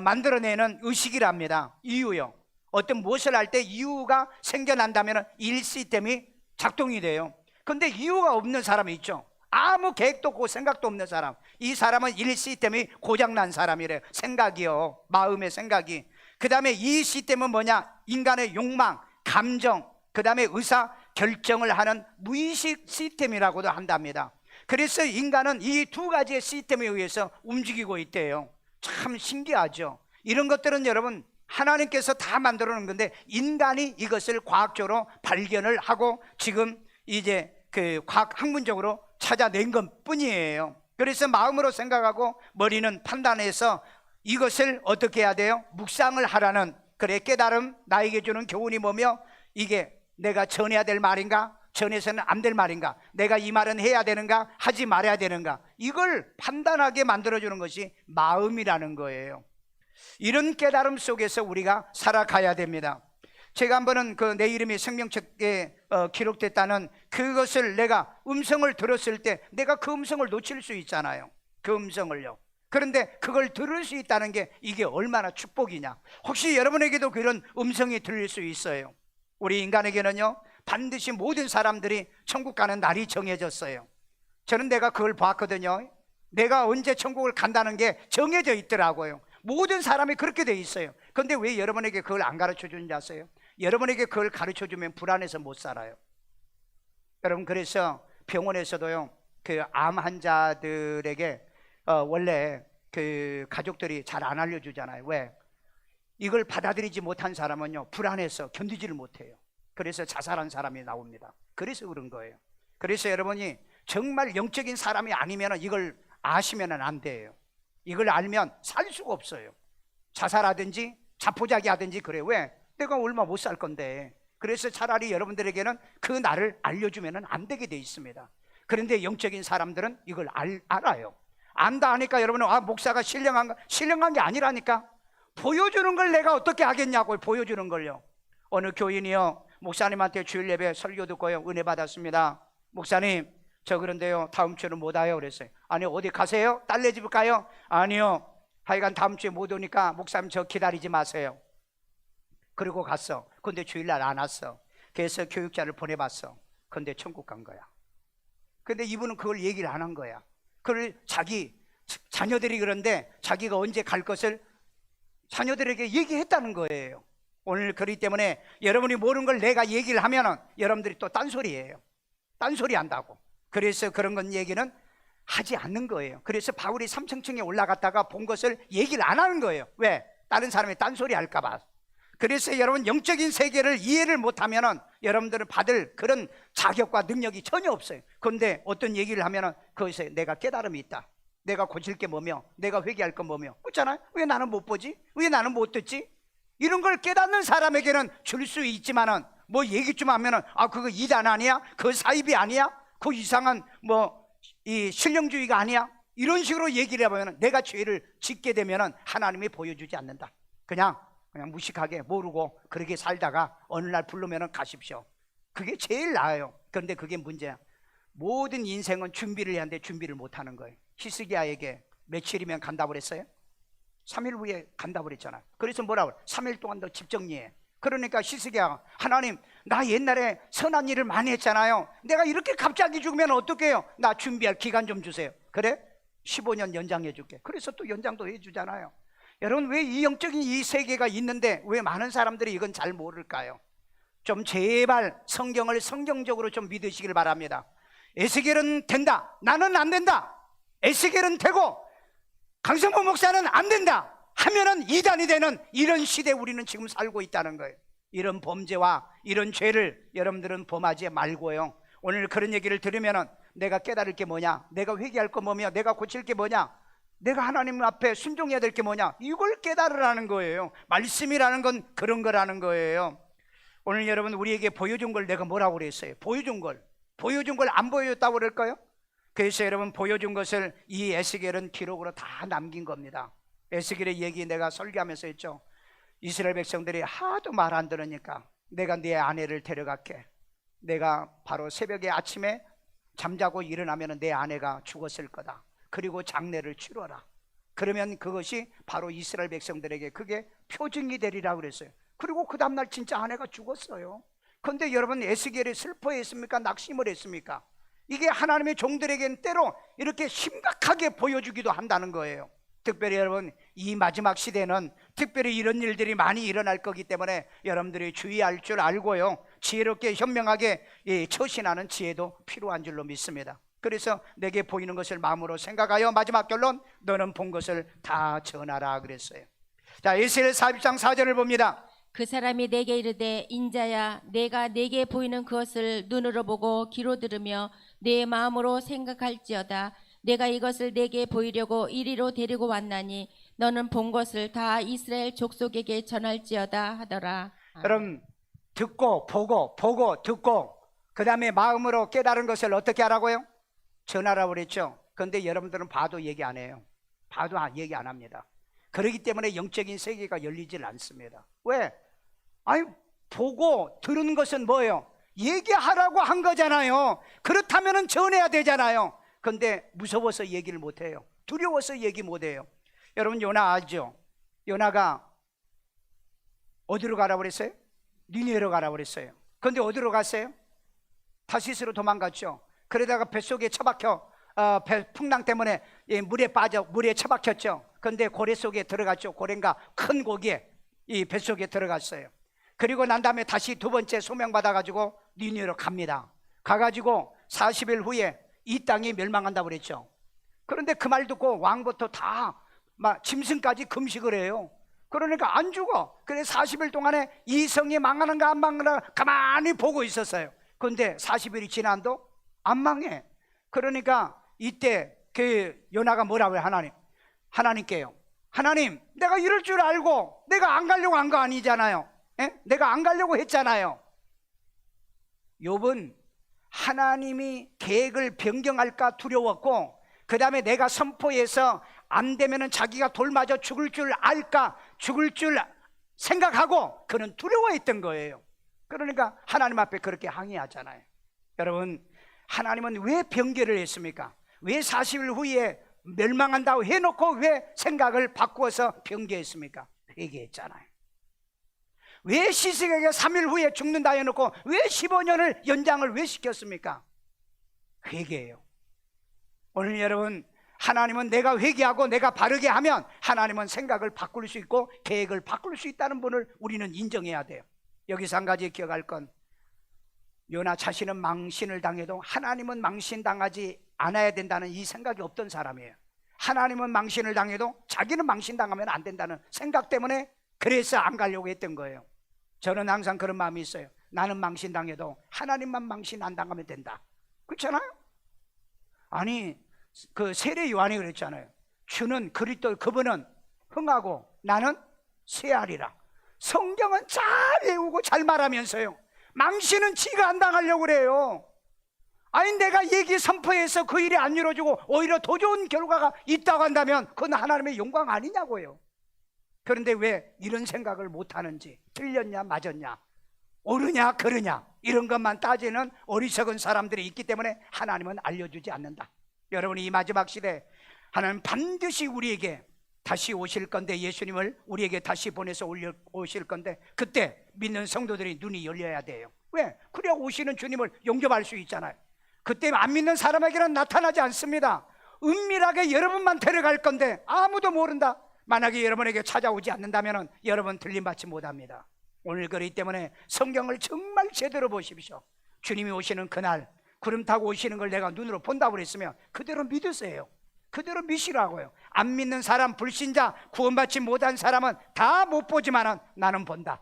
Speaker 1: 만들어내는 의식이랍니다. 이유요. 어떤 무엇을 할 때 이유가 생겨난다면 1 시스템이 작동이 돼요. 근데 이유가 없는 사람이 있죠. 아무 계획도 없고 생각도 없는 사람, 이 사람은 1 시스템이 고장난 사람이래요. 생각이요, 마음의 생각이. 그 다음에 2 시스템은 뭐냐? 인간의 욕망, 감정, 그 다음에 의사 결정을 하는 무의식 시스템이라고도 한답니다. 그래서 인간은 이 두 가지의 시스템에 의해서 움직이고 있대요. 참 신기하죠. 이런 것들은 여러분 하나님께서 다 만들어 놓은 건데 인간이 이것을 과학적으로 발견을 하고 지금 이제 그 과학 학문적으로 찾아낸 것 뿐이에요. 그래서 마음으로 생각하고 머리는 판단해서 이것을 어떻게 해야 돼요? 묵상을 하라는, 그래, 깨달음, 나에게 주는 교훈이 뭐며, 이게 내가 전해야 될 말인가, 전해서는 안 될 말인가, 내가 이 말은 해야 되는가, 하지 말아야 되는가, 이걸 판단하게 만들어주는 것이 마음이라는 거예요. 이런 깨달음 속에서 우리가 살아가야 됩니다. 제가 한 번은 내 이름이 생명책에 기록됐다는 그것을 내가 음성을 들었을 때 내가 그 음성을 놓칠 수 있잖아요. 그 음성을요. 그런데 그걸 들을 수 있다는 게 이게 얼마나 축복이냐. 혹시 여러분에게도 그런 음성이 들릴 수 있어요. 우리 인간에게는요, 반드시 모든 사람들이 천국 가는 날이 정해졌어요. 저는 내가 그걸 봤거든요. 내가 언제 천국을 간다는 게 정해져 있더라고요. 모든 사람이 그렇게 돼 있어요. 그런데 왜 여러분에게 그걸 안 가르쳐 주는지 아세요? 여러분에게 그걸 가르쳐 주면 불안해서 못 살아요. 여러분, 그래서 병원에서도요, 그 암 환자들에게 원래 그 가족들이 잘 안 알려주잖아요. 왜? 이걸 받아들이지 못한 사람은요, 불안해서 견디지를 못해요. 그래서 자살한 사람이 나옵니다. 그래서 그런 거예요. 그래서 여러분이 정말 영적인 사람이 아니면 이걸 아시면 안 돼요. 이걸 알면 살 수가 없어요. 자살하든지 자포자기 하든지 그래요. 왜? 내가 얼마 못 살 건데. 그래서 차라리 여러분들에게는 그 날을 알려주면 안 되게 돼 있습니다. 그런데 영적인 사람들은 이걸 알아요. 안다 하니까 여러분은 목사가 신령한 게 아니라니까. 보여주는 걸 내가 어떻게 하겠냐고요. 보여주는 걸요. 어느 교인이요, 목사님한테 주일 예배 설교 듣고요, 은혜 받았습니다. 목사님, 저 그런데요 다음 주는 못 와요. 그랬어요. 아니, 어디 가세요? 딸네 집 가요? 아니요, 하여간 다음 주에 못 오니까 목사님 저 기다리지 마세요. 그리고 갔어. 근데 주일날 안 왔어. 그래서 교육자를 보내봤어. 근데 천국 간 거야. 근데 이분은 그걸 얘기를 안 한 거야. 그걸 자기 자녀들이 그런데 자기가 언제 갈 것을 자녀들에게 얘기했다는 거예요. 오늘 그렇기 때문에 여러분이 모르는 걸 내가 얘기를 하면은 여러분들이 또 딴소리예요. 딴소리 한다고. 그래서 그런 건 얘기는 하지 않는 거예요. 그래서 바울이 3층에 올라갔다가 본 것을 얘기를 안 하는 거예요. 왜? 다른 사람이 딴소리 할까 봐. 그래서 여러분 영적인 세계를 이해를 못하면은 여러분들은 받을 그런 자격과 능력이 전혀 없어요. 그런데 어떤 얘기를 하면은 거기서 내가 깨달음이 있다, 내가 고칠 게 뭐며, 내가 회개할 건 뭐며, 그렇잖아요. 왜 나는 못 보지? 왜 나는 못 듣지? 이런 걸 깨닫는 사람에게는 줄 수 있지만은 뭐 얘기 좀 하면은 그거 이단 아니야? 그거 사이비 아니야? 그 이상한 이 신령주의가 아니야? 이런 식으로 얘기를 해보면 내가 죄를 짓게 되면은 하나님이 보여주지 않는다. 그냥 무식하게 모르고 그렇게 살다가 어느 날 부르면은 가십시오. 그게 제일 나아요. 그런데 그게 문제야. 모든 인생은 준비를 해야 하는데 준비를 못하는 거예요. 히스기야에게 며칠이면 간다고 그랬어요? 3일 후에 간다고 그랬잖아요. 그래서 뭐라고? 3일 동안 더 집 정리해. 그러니까 히스기야가, 하나님, 나 옛날에 선한 일을 많이 했잖아요. 내가 이렇게 갑자기 죽으면 어떡해요? 나 준비할 기간 좀 주세요. 그래? 15년 연장해 줄게. 그래서 또 연장도 해 주잖아요. 여러분, 왜 이 영적인 이 세계가 있는데 왜 많은 사람들이 이건 잘 모를까요? 좀 제발 성경을 성경적으로 좀 믿으시길 바랍니다. 에스겔은 된다, 나는 안 된다. 에스겔은 되고 강성모 목사는 안 된다 하면은 이단이 되는 이런 시대에 우리는 지금 살고 있다는 거예요. 이런 범죄와 이런 죄를 여러분들은 범하지 말고요, 오늘 그런 얘기를 들으면은 내가 깨달을 게 뭐냐, 내가 회개할 거 뭐며, 내가 고칠 게 뭐냐, 내가 하나님 앞에 순종해야 될 게 뭐냐? 이걸 깨달으라는 거예요. 말씀이라는 건 그런 거라는 거예요. 오늘 여러분 우리에게 보여준 걸 내가 뭐라고 그랬어요? 보여준 걸 안 보여줬다고 그럴까요? 그래서 여러분 보여준 것을 이 에스겔은 기록으로 다 남긴 겁니다. 에스겔의 얘기 내가 설교하면서 했죠. 이스라엘 백성들이 하도 말 안 들으니까 내가 네 아내를 데려갈게. 내가 바로 새벽에 아침에 잠자고 일어나면 내 아내가 죽었을 거다. 그리고 장례를 치러라. 그러면 그것이 바로 이스라엘 백성들에게 그게 표징이 되리라 그랬어요. 그리고 그 다음날 진짜 아내가 죽었어요. 그런데 여러분 에스겔이 슬퍼했습니까? 낙심을 했습니까? 이게 하나님의 종들에게는 때로 이렇게 심각하게 보여주기도 한다는 거예요. 특별히 여러분 이 마지막 시대는 특별히 이런 일들이 많이 일어날 거기 때문에 여러분들이 주의할 줄 알고요, 지혜롭게 현명하게 처신하는 지혜도 필요한 줄로 믿습니다. 그래서 내게 보이는 것을 마음으로 생각하여 마지막 결론, 너는 본 것을 다 전하라 그랬어요. 자, 에스겔 40장 4절을 봅니다.
Speaker 2: 그 사람이 내게 이르되 인자야 내가 내게 보이는 그것을 눈으로 보고 귀로 들으며 내 마음으로 생각할지어다. 내가 이것을 내게 보이려고 이리로 데리고 왔나니 너는 본 것을 다 이스라엘 족속에게 전할지어다 하더라.
Speaker 1: 여러분 듣고 보고 듣고 그 다음에 마음으로 깨달은 것을 어떻게 하라고요? 전하라고 그랬죠. 그런데 여러분들은 봐도 얘기 안 해요. 봐도 얘기 안 합니다. 그렇기 때문에 영적인 세계가 열리질 않습니다. 왜? 아니 보고 들은 것은 뭐예요? 얘기하라고 한 거잖아요. 그렇다면 전해야 되잖아요. 그런데 무서워서 얘기를 못해요. 두려워서 얘기 못해요. 여러분 요나 알죠? 요나가 어디로 가라고 그랬어요? 니느웨로 가라고 그랬어요. 그런데 어디로 갔어요? 타시스로 도망갔죠. 그러다가 뱃속에 처박혀 풍랑 때문에 물에 처박혔죠. 그런데 고래 속에 들어갔죠. 고래인가 큰 고기에 이 뱃속에 들어갔어요. 그리고 난 다음에 다시 두 번째 소명받아가지고 니느웨로 갑니다. 가가지고 40일 후에 이 땅이 멸망한다고 그랬죠. 그런데 그 말 듣고 왕부터 다 짐승까지 금식을 해요. 그러니까 안 죽어. 그래서 40일 동안에 이 성이 망하는가 안 망하는가 가만히 보고 있었어요. 그런데 40일이 지난도 안 망해. 그러니까 이때 그 요나가 뭐라고 해요? 하나님께요. 하나님, 내가 이럴 줄 알고 내가 안 가려고 한 거 아니잖아요. 내가 안 가려고 했잖아요. 욥은 하나님이 계획을 변경할까 두려웠고, 그 다음에 내가 선포해서 안 되면은 자기가 돌 맞아 죽을 줄 알까, 죽을 줄 생각하고 그는 두려워했던 거예요. 그러니까 하나님 앞에 그렇게 항의하잖아요. 여러분, 하나님은 왜 변개를 했습니까? 왜 40일 후에 멸망한다고 해놓고 왜 생각을 바꾸어서 변개했습니까? 회개했잖아요. 왜 시sek에게 3일 후에 죽는다 해놓고 왜 15년을 연장을 왜 시켰습니까? 회개예요. 오늘 여러분, 하나님은 내가 회개하고 내가 바르게 하면 하나님은 생각을 바꿀 수 있고 계획을 바꿀 수 있다는 분을 우리는 인정해야 돼요. 여기서 한 가지 기억할 건, 요나 자신은 망신을 당해도 하나님은 망신당하지 않아야 된다는 이 생각이 없던 사람이에요. 하나님은 망신을 당해도 자기는 망신당하면 안 된다는 생각 때문에 그래서 안 가려고 했던 거예요. 저는 항상 그런 마음이 있어요. 나는 망신당해도 하나님만 망신 안 당하면 된다. 그렇잖아요? 아니, 그 세례 요한이 그랬잖아요. 주는 그리스도, 그분은 흥하고 나는 쇠하리라. 성경은 잘 외우고 잘 말하면서요, 망신은 지가 안 당하려고 그래요. 아니, 내가 얘기 선포해서 그 일이 안 이루어지고 오히려 더 좋은 결과가 있다고 한다면 그건 하나님의 영광 아니냐고요. 그런데 왜 이런 생각을 못하는지, 틀렸냐 맞았냐, 옳으냐 그르냐 이런 것만 따지는 어리석은 사람들이 있기 때문에 하나님은 알려주지 않는다. 여러분이 이 마지막 시대 하나님 반드시 우리에게 다시 오실 건데, 예수님을 우리에게 다시 보내서 오실 건데, 그때 믿는 성도들이 눈이 열려야 돼요. 왜? 그래야 오시는 주님을 영접할 수 있잖아요. 그때 안 믿는 사람에게는 나타나지 않습니다. 은밀하게 여러분만 데려갈 건데 아무도 모른다. 만약에 여러분에게 찾아오지 않는다면 여러분 들림받지 못합니다. 오늘 그렇기 때문에 성경을 정말 제대로 보십시오. 주님이 오시는 그날 구름 타고 오시는 걸 내가 눈으로 본다고 그랬으면 그대로 믿으세요. 그대로 믿으시라고요. 안 믿는 사람, 불신자, 구원받지 못한 사람은 다 못 보지만 나는 본다.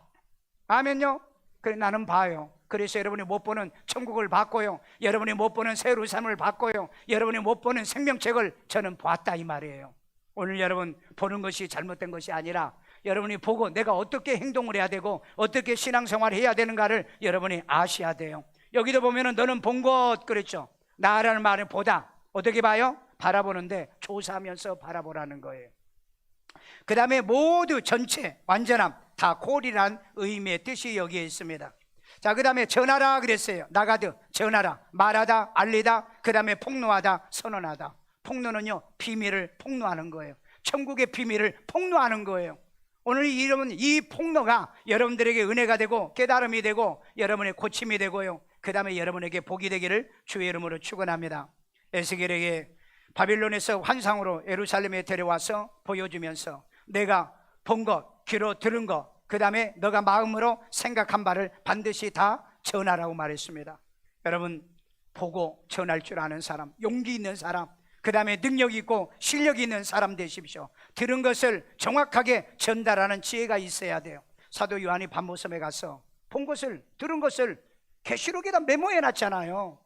Speaker 1: 아멘요? 그래, 나는 봐요. 그래서 여러분이 못 보는 천국을 봤고요, 여러분이 못 보는 새 예루살렘을 봤고요, 여러분이 못 보는 생명책을 저는 봤다 이 말이에요. 오늘 여러분 보는 것이 잘못된 것이 아니라 여러분이 보고 내가 어떻게 행동을 해야 되고 어떻게 신앙생활을 해야 되는가를 여러분이 아셔야 돼요. 여기도 보면은 너는 본 것 그랬죠. 나라는 말을 보다 어떻게 봐요? 바라보는데 조사하면서 바라보라는 거예요. 그 다음에 모두 전체 완전함 다 콜이란 의미의 뜻이 여기에 있습니다. 자, 그 다음에 전하라 그랬어요. 나가드 전하라, 말하다, 알리다, 그 다음에 폭로하다, 선언하다. 폭로는요 비밀을 폭로하는 거예요. 천국의 비밀을 폭로하는 거예요. 오늘 이 폭로가 여러분들에게 은혜가 되고 깨달음이 되고 여러분의 고침이 되고요, 그 다음에 여러분에게 복이 되기를 주의 이름으로 축원합니다. 에스겔에게 바빌론에서 환상으로 예루살렘에 데려와서 보여주면서 내가 본 것, 귀로 들은 것, 그 다음에 너가 마음으로 생각한 바를 반드시 다 전하라고 말했습니다. 여러분 보고 전할 줄 아는 사람, 용기 있는 사람, 그 다음에 능력 있고 실력 있는 사람 되십시오. 들은 것을 정확하게 전달하는 지혜가 있어야 돼요. 사도 요한이 반모섬에 가서 본 것을, 들은 것을 계시록에다 메모해 놨잖아요.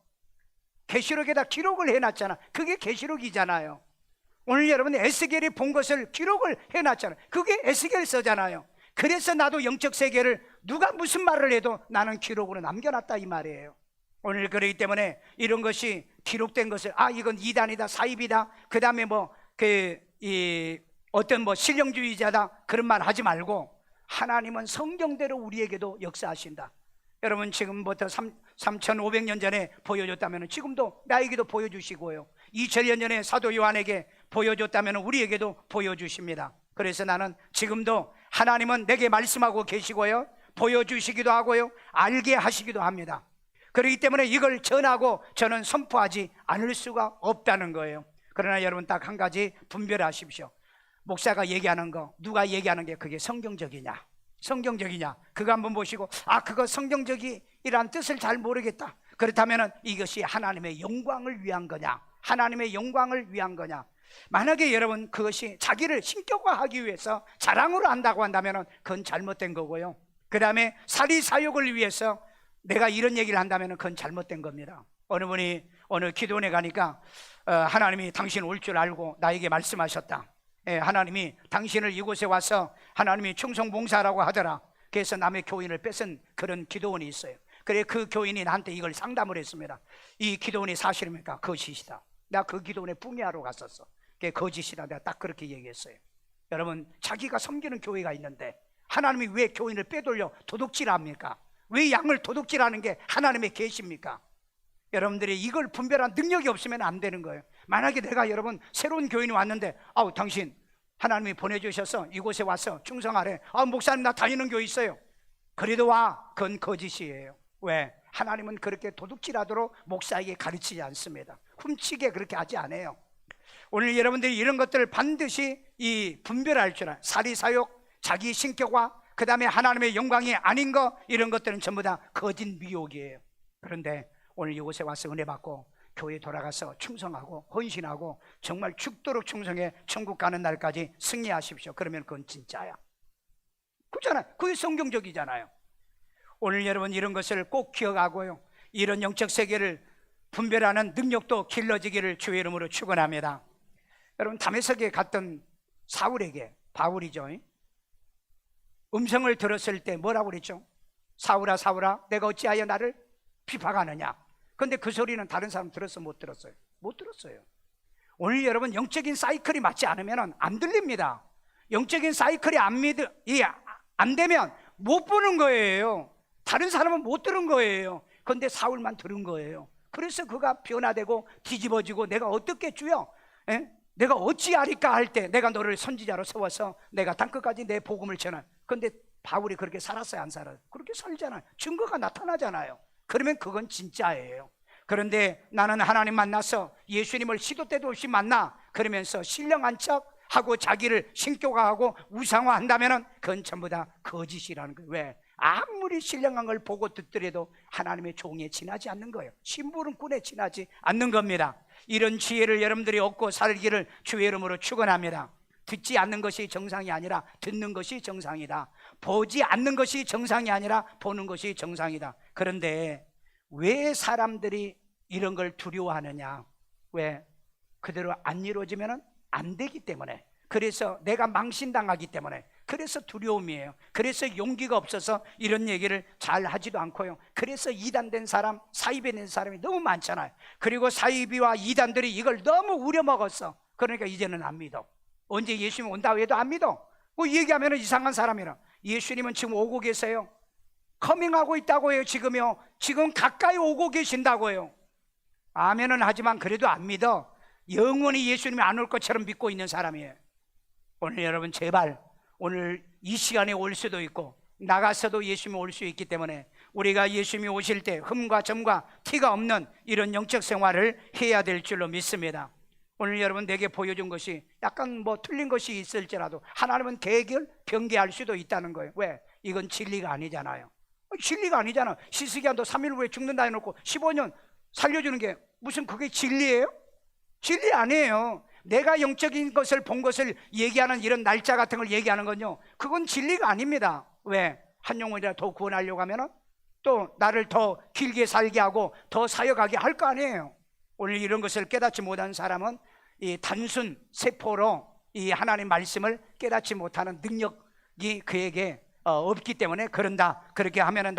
Speaker 1: 계시록에다 기록을 해놨잖아. 그게 계시록이잖아요. 오늘 여러분 에스겔이 본 것을 기록을 해놨잖아요. 그게 에스겔 서잖아요. 그래서 나도 영적 세계를 누가 무슨 말을 해도 나는 기록으로 남겨놨다 이 말이에요. 오늘 그러기 때문에 이런 것이 기록된 것을 이건 이단이다, 사입이다, 그 다음에 어떤 신령주의자다 그런 말 하지 말고 하나님은 성경대로 우리에게도 역사하신다. 여러분 지금부터 3500년 전에 보여줬다면 지금도 나에게도 보여주시고요, 2000년 전에 사도 요한에게 보여줬다면 우리에게도 보여주십니다. 그래서 나는 지금도 하나님은 내게 말씀하고 계시고요, 보여주시기도 하고요, 알게 하시기도 합니다. 그렇기 때문에 이걸 전하고 저는 선포하지 않을 수가 없다는 거예요. 그러나 여러분 딱 한 가지 분별하십시오. 목사가 얘기하는 거, 누가 얘기하는 게 그게 성경적이냐, 성경적이냐, 그거 한번 보시고 그거 성경적이란 뜻을 잘 모르겠다. 그렇다면 이것이 하나님의 영광을 위한 거냐, 하나님의 영광을 위한 거냐. 만약에 여러분 그것이 자기를 신격화하기 위해서 자랑으로 한다고 한다면 그건 잘못된 거고요, 그 다음에 사리사욕을 위해서 내가 이런 얘기를 한다면 그건 잘못된 겁니다. 어느 분이 어느 기도원에 가니까 하나님이 당신 올 줄 알고 나에게 말씀하셨다. 하나님이 당신을 이곳에 와서 하나님이 충성봉사라고 하더라. 그래서 남의 교인을 뺏은 그런 기도원이 있어요. 그래 그 교인이 나한테 이걸 상담을 했습니다. 이 기도원이 사실입니까? 거짓이다. 나 그 기도원에 붕괴하러 갔었어. 그게 거짓이다. 내가 딱 그렇게 얘기했어요. 여러분 자기가 섬기는 교회가 있는데 하나님이 왜 교인을 빼돌려 도둑질합니까? 왜 양을 도둑질하는 게 하나님의 계시입니까? 여러분들이 이걸 분별한 능력이 없으면 안 되는 거예요. 만약에 내가 여러분 새로운 교인이 왔는데 당신 하나님이 보내주셔서 이곳에 와서 충성하래. 목사님 나 다니는 교회 있어요. 그래도 와. 그건 거짓이에요. 왜? 하나님은 그렇게 도둑질하도록 목사에게 가르치지 않습니다. 훔치게 그렇게 하지 않아요. 오늘 여러분들이 이런 것들을 반드시 분별할 줄 알아요. 사리사욕, 자기 신격화, 그 다음에 하나님의 영광이 아닌 거, 이런 것들은 전부 다 거짓 미혹이에요. 그런데 오늘 이곳에 와서 은혜 받고 교회 돌아가서 충성하고 헌신하고 정말 죽도록 충성해 천국 가는 날까지 승리하십시오. 그러면 그건 진짜야. 그렇잖아요. 그게 성경적이잖아요. 오늘 여러분 이런 것을 꼭 기억하고요, 이런 영적 세계를 분별하는 능력도 길러지기를 주의 이름으로 축원합니다. 여러분 다메섹에 갔던 사울에게, 바울이죠, 음성을 들었을 때 뭐라고 그랬죠? 사울아 사울아 내가 어찌하여 나를 비박하느냐. 그런데 그 소리는 다른 사람 들었어, 못 들었어요? 못 들었어요. 오늘 여러분 영적인 사이클이 맞지 않으면 안 들립니다. 영적인 사이클이 안 되면 못 보는 거예요. 다른 사람은 못 들은 거예요. 그런데 사울만 들은 거예요. 그래서 그가 변화되고 뒤집어지고 내가 어떻게 주여? 내가 어찌하리까 할 때 내가 너를 선지자로 세워서 내가 땅끝까지 내 복음을 전한. 그런데 바울이 그렇게 살았어요, 안 살아요? 그렇게 살잖아요. 증거가 나타나잖아요. 그러면 그건 진짜예요. 그런데 나는 하나님 만나서 예수님을 시도 때도 없이 만나 그러면서 신령한 척 하고 자기를 신격화하고 우상화한다면 그건 전부 다 거짓이라는 거예요. 왜? 아무리 신령한 걸 보고 듣더라도 하나님의 종에 지나지 않는 거예요. 심부름 꾼에 지나지 않는 겁니다. 이런 지혜를 여러분들이 얻고 살기를 주의 이름으로 축원합니다. 듣지 않는 것이 정상이 아니라 듣는 것이 정상이다. 보지 않는 것이 정상이 아니라 보는 것이 정상이다. 그런데 왜 사람들이 이런 걸 두려워하느냐? 왜? 그대로 안 이루어지면 안 되기 때문에. 그래서 내가 망신당하기 때문에, 그래서 두려움이에요. 그래서 용기가 없어서 이런 얘기를 잘 하지도 않고요. 그래서 이단된 사람, 사이비 된 사람이 너무 많잖아요. 그리고 사이비와 이단들이 이걸 너무 우려먹었어. 그러니까 이제는 안 믿어. 언제 예수님 온다고 해도 안 믿어. 뭐 얘기하면 이상한 사람이라. 예수님은 지금 오고 계세요. 커밍하고 있다고 해요. 지금요. 지금 가까이 오고 계신다고 해요. 아멘은 하지만 그래도 안 믿어. 영원히 예수님이 안 올 것처럼 믿고 있는 사람이에요. 오늘 여러분 제발, 오늘 이 시간에 올 수도 있고 나가서도 예수님이 올 수 있기 때문에 우리가 예수님이 오실 때 흠과 점과 티가 없는 이런 영적 생활을 해야 될 줄로 믿습니다. 오늘 여러분 내게 보여준 것이 약간 뭐 틀린 것이 있을지라도 하나님은 계획을 변개할 수도 있다는 거예요. 왜? 이건 진리가 아니잖아요. 진리가 아니잖아. 시스기한도 3일 후에 죽는다 해놓고 15년 살려주는 게 무슨 그게 진리예요? 진리 아니에요. 내가 영적인 것을 본 것을 얘기하는 이런 날짜 같은 걸 얘기하는 건요, 그건 진리가 아닙니다. 왜? 한 영혼이라 더 구원하려고 하면 또 나를 더 길게 살게 하고 더 사역하게 할 거 아니에요. 오늘 이런 것을 깨닫지 못한 사람은 이 단순 세포로 이 하나님 말씀을 깨닫지 못하는 능력이 그에게 없기 때문에 그런다. 그렇게 하면은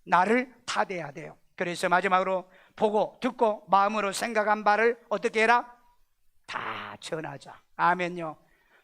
Speaker 1: 나를 타대야 돼요. 그래서 마지막으로 보고 듣고 마음으로 생각한 바를 어떻게 해라? 다 전하자. 아멘요.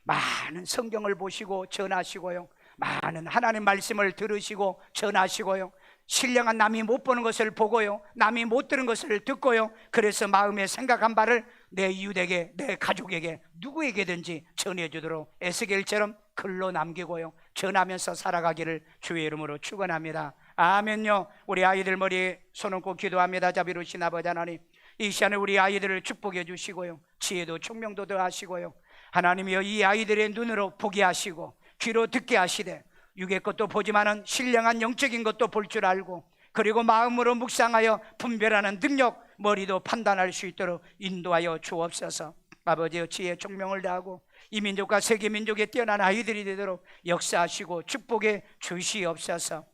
Speaker 1: 많은 성경을 보시고 전하시고요, 많은 하나님 말씀을 들으시고 전하시고요, 신령한 남이 못 보는 것을 보고요, 남이 못 들은 것을 듣고요, 그래서 마음에 생각한 바를 내 이웃에게, 내 가족에게, 누구에게든지 전해주도록 에스겔처럼 글로 남기고요, 전하면서 살아가기를 주의 이름으로 축원합니다. 아멘요. 우리 아이들 머리에 손 얹고 기도합니다. 자비로우신 아버지 하나님, 이 시간에 우리 아이들을 축복해 주시고요, 지혜도 총명도 더하시고요, 하나님이여 이 아이들의 눈으로 보게 하시고 귀로 듣게 하시되 육의 것도 보지만은 신령한 영적인 것도 볼 줄 알고, 그리고 마음으로 묵상하여 분별하는 능력, 머리도 판단할 수 있도록 인도하여 주옵소서. 아버지여 지혜 총명을 다하고 이 민족과 세계 민족에 뛰어난 아이들이 되도록 역사하시고 축복해 주시옵소서.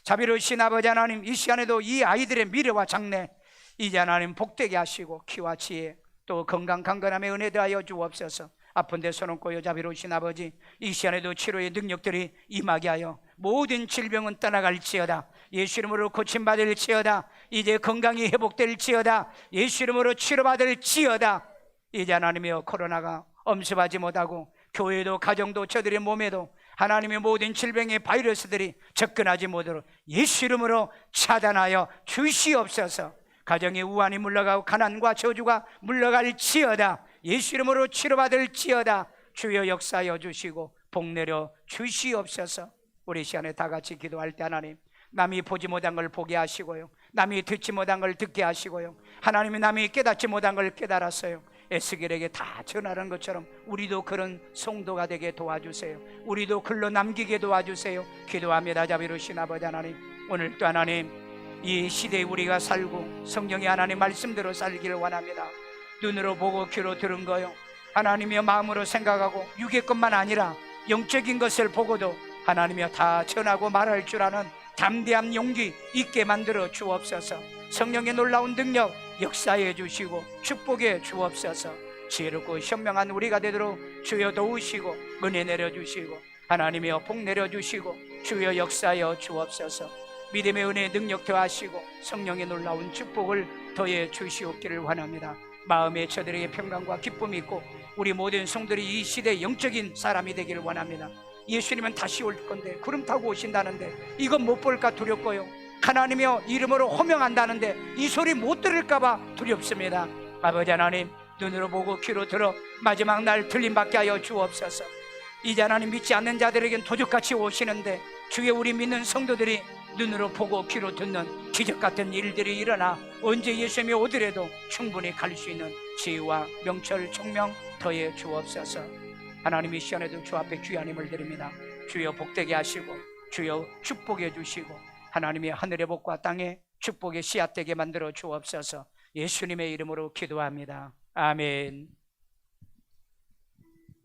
Speaker 1: 자비로우신 아버지 하나님, 이 시간에도 이 아이들의 미래와 장래 이제 하나님 복되게 하시고 키와 지혜 또 건강 강건함의 은혜 더하여 주옵소서. 아픈 데 손 얹고 자비로우신 아버지, 이 시간에도 치료의 능력들이 임하게 하여 모든 질병은 떠나갈지어다. 예수 이름으로 고침받을지어다. 이제 건강이 회복될지어다. 예수 이름으로 치료받을지어다. 이제 하나님이여 코로나가 엄습하지 못하고 교회도 가정도 저들의 몸에도 하나님의 모든 질병의 바이러스들이 접근하지 못하도록 예수 이름으로 차단하여 주시옵소서. 가정의 우환이 물러가고 가난과 저주가 물러갈지어다. 예수 이름으로 치료받을지어다. 주여 역사하여 주시고 복 내려 주시옵소서. 우리 시간에 다 같이 기도할 때 하나님, 남이 보지 못한 걸 보게 하시고요, 남이 듣지 못한 걸 듣게 하시고요, 하나님이 남이 깨닫지 못한 걸 깨달았어요. 에스겔에게 다 전하는 것처럼 우리도 그런 성도가 되게 도와주세요. 우리도 글로 남기게 도와주세요. 기도합니다. 자비로우신 아버지 하나님, 오늘 또 하나님 이 시대에 우리가 살고 성경의 하나님 말씀대로 살기를 원합니다. 눈으로 보고 귀로 들은 거요, 하나님이여 마음으로 생각하고 육의 것만 아니라 영적인 것을 보고도 하나님이여 다 전하고 말할 줄 아는 담대한 용기 있게 만들어 주옵소서. 성령의 놀라운 능력 역사해 주시고 축복해 주옵소서. 지혜롭고 현명한 우리가 되도록 주여 도우시고 은혜 내려주시고 하나님이여 복 내려주시고 주여 역사하여 주옵소서. 믿음의 은혜 능력 더하시고 성령의 놀라운 축복을 더해 주시옵기를 원합니다. 마음에 저들에게 평강과 기쁨이 있고 우리 모든 성들이 이 시대의 영적인 사람이 되기를 원합니다. 예수님은 다시 올 건데 구름 타고 오신다는데 이건 못 볼까 두렵고요, 하나님이여 이름으로 호명한다는데 이 소리 못 들을까봐 두렵습니다. 아버지 하나님, 눈으로 보고 귀로 들어 마지막 날 들림받게 하여 주옵소서. 이제 하나님 믿지 않는 자들에겐 도적같이 오시는데 주의 우리 믿는 성도들이 눈으로 보고 귀로 듣는 기적같은 일들이 일어나 언제 예수님이 오더라도 충분히 갈 수 있는 지혜와 명철 총명 더해 주옵소서. 하나님 이 시간에도 주 앞에 귀한 힘을 드립니다. 주여 복되게 하시고 주여 축복해 주시고 하나님의 하늘의 복과 땅의 축복의 씨앗되게 만들어 주옵소서. 예수님의 이름으로 기도합니다. 아멘.